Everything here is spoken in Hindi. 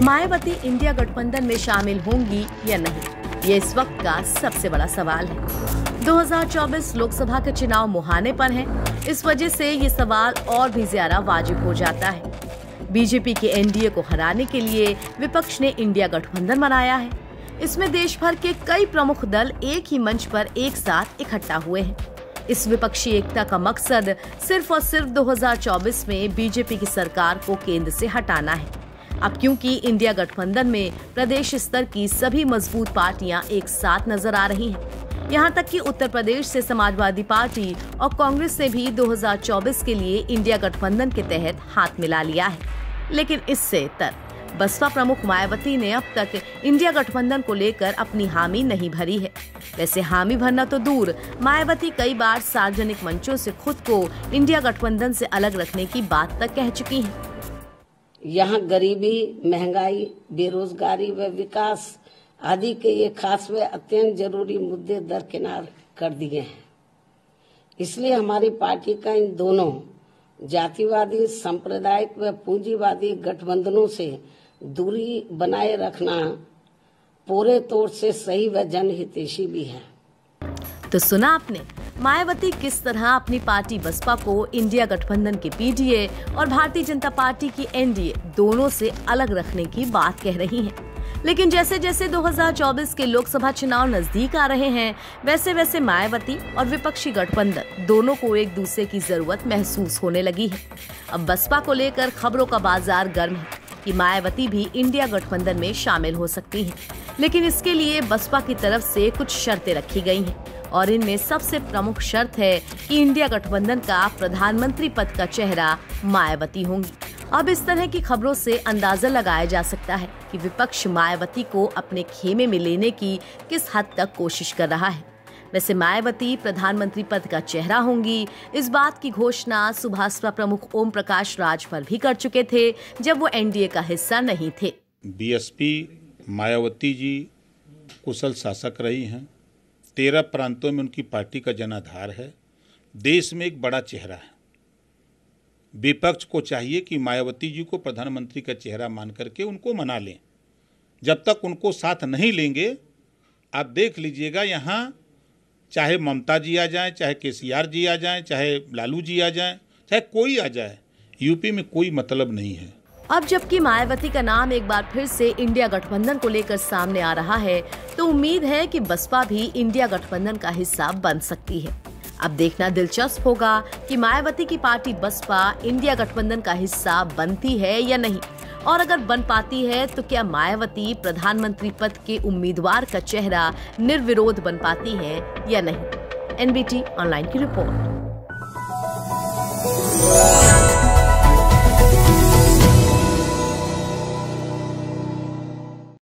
मायावती इंडिया गठबंधन में शामिल होंगी या नहीं, ये इस वक्त का सबसे बड़ा सवाल है। 2024 लोकसभा के चुनाव मुहाने पर हैं, इस वजह से ये सवाल और भी ज्यादा वाजिब हो जाता है। बीजेपी के एनडीए को हराने के लिए विपक्ष ने इंडिया गठबंधन बनाया है। इसमें देश भर के कई प्रमुख दल एक ही मंच पर एक साथ इकट्ठा हुए हैं। इस विपक्षी एकता का मकसद सिर्फ और सिर्फ 2024 में बीजेपी की सरकार को केंद्र से हटाना है। अब क्योंकि इंडिया गठबंधन में प्रदेश स्तर की सभी मजबूत पार्टियां एक साथ नजर आ रही हैं, यहां तक कि उत्तर प्रदेश से समाजवादी पार्टी और कांग्रेस ने भी 2024 के लिए इंडिया गठबंधन के तहत हाथ मिला लिया है। लेकिन इससे तर बसपा प्रमुख मायावती ने अब तक इंडिया गठबंधन को लेकर अपनी हामी नहीं भरी है। वैसे हामी भरना तो दूर, मायावती कई बार सार्वजनिक मंचों से खुद को इंडिया गठबंधन से अलग रखने की बात तक कह चुकी हैं। यहाँ गरीबी, महंगाई, बेरोजगारी व विकास आदि के ये खास व अत्यंत जरूरी मुद्दे दरकिनार कर दिए हैं। इसलिए हमारी पार्टी का इन दोनों जातिवादी, सांप्रदायिक व पूंजीवादी गठबंधनों से दूरी बनाए रखना पूरे तौर से सही व जनहितैषी भी है। तो सुना आपने, मायावती किस तरह अपनी पार्टी बसपा को इंडिया गठबंधन के पीडीए और भारतीय जनता पार्टी की एनडीए दोनों से अलग रखने की बात कह रही हैं। लेकिन जैसे जैसे 2024 के लोकसभा चुनाव नजदीक आ रहे हैं, वैसे वैसे मायावती और विपक्षी गठबंधन दोनों को एक दूसरे की जरूरत महसूस होने लगी है। अब बसपा को लेकर खबरों का बाजार गर्म है कि मायावती भी इंडिया गठबंधन में शामिल हो सकती हैं। लेकिन इसके लिए बसपा की तरफ से कुछ शर्तें रखी गई हैं और इनमें सबसे प्रमुख शर्त है कि इंडिया गठबंधन का प्रधानमंत्री पद का चेहरा मायावती होंगी। अब इस तरह की खबरों से अंदाजा लगाया जा सकता है कि विपक्ष मायावती को अपने खेमे में लेने की किस हद तक कोशिश कर रहा है। वैसे मायावती प्रधानमंत्री पद का चेहरा होंगी, इस बात की घोषणा सुभाषपा प्रमुख ओम प्रकाश राजभर भी कर चुके थे जब वो एनडीए का हिस्सा नहीं थे। बीएसपी मायावती जी कुशल शासक रही हैं। 13 प्रांतों में उनकी पार्टी का जनाधार है। देश में एक बड़ा चेहरा है। विपक्ष को चाहिए कि मायावती जी को प्रधानमंत्री का चेहरा मान करके उनको मना लें। जब तक उनको साथ नहीं लेंगे, आप देख लीजिएगा, यहाँ चाहे ममता जी आ जाएं, चाहे केसीआर जी आ जाएं, चाहे लालू जी आ जाएं, चाहे कोई आ जाए, यूपी में कोई मतलब नहीं है। अब जबकि मायावती का नाम एक बार फिर से इंडिया गठबंधन को लेकर सामने आ रहा है, तो उम्मीद है कि बसपा भी इंडिया गठबंधन का हिस्सा बन सकती है। अब देखना दिलचस्प होगा कि मायावती की पार्टी बसपा इंडिया गठबंधन का हिस्सा बनती है या नहीं, और अगर बन पाती है तो क्या मायावती प्रधानमंत्री पद के उम्मीदवार का चेहरा निर्विरोध बन पाती है या नहीं। एनबीटी ऑनलाइन की रिपोर्ट।